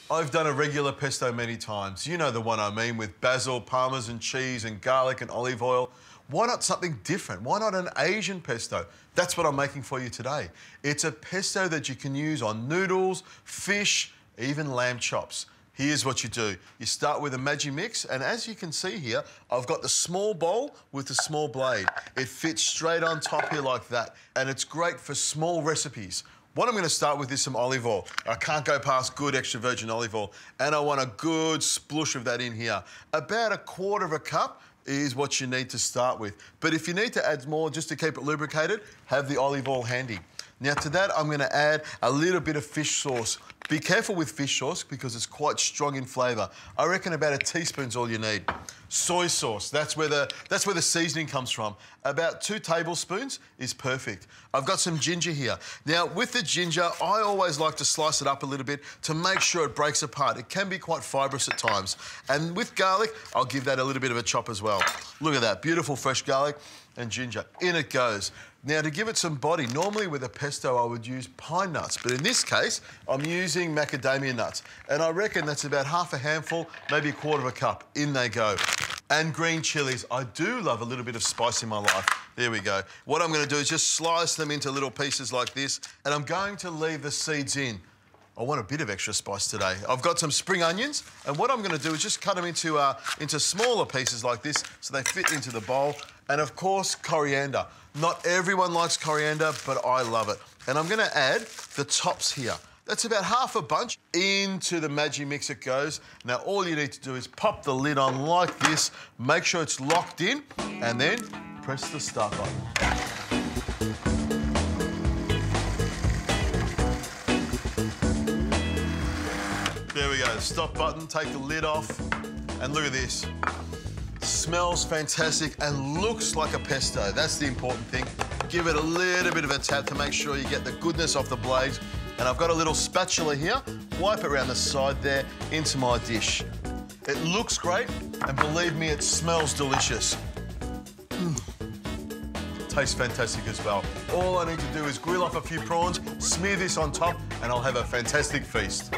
I've done a regular pesto many times. You know the one I mean, with basil, parmesan cheese and garlic and olive oil. Why not something different? Why not an Asian pesto? That's what I'm making for you today. It's a pesto that you can use on noodles, fish, even lamb chops. Here's what you do. You start with a MAGIMIX, and as you can see here, I've got the small bowl with the small blade. It fits straight on top here like that, and it's great for small recipes. What I'm going to start with is some olive oil. I can't go past good extra virgin olive oil, and I want a good splush of that in here. About 1/4 cup is what you need to start with. But if you need to add more just to keep it lubricated, have the olive oil handy. Now to that, I'm going to add a little bit of fish sauce. Be careful with fish sauce because it's quite strong in flavour. I reckon about 1 teaspoon's all you need. Soy sauce, that's where the seasoning comes from. About 2 tablespoons is perfect. I've got some ginger here. Now, with the ginger, I always like to slice it up a little bit to make sure it breaks apart. It can be quite fibrous at times. And with garlic, I'll give that a little bit of a chop as well. Look at that, beautiful fresh garlic and ginger. In it goes. Now, to give it some body, normally with a pesto, I would use pine nuts, but in this case, I'm using macadamia nuts. And I reckon that's about half a handful, maybe 1/4 cup. In they go. And green chilies. I do love a little bit of spice in my life. There we go. What I'm going to do is just slice them into little pieces like this, and I'm going to leave the seeds in. I want a bit of extra spice today. I've got some spring onions, and what I'm going to do is just cut them into smaller pieces like this so they fit into the bowl. And of course, coriander. Not everyone likes coriander, but I love it. And I'm going to add the tops here. That's about half a bunch. Into the MAGIMIX it goes. Now, all you need to do is pop the lid on like this, make sure it's locked in, and then press the start button. There we go, stop button, take the lid off, and look at this. Smells fantastic and looks like a pesto. That's the important thing. Give it a little bit of a tap to make sure you get the goodness off the blades. And I've got a little spatula here. Wipe it around the side there into my dish. It looks great, and believe me, it smells delicious. Tastes fantastic as well. All I need to do is grill up a few prawns, smear this on top, and I'll have a fantastic feast.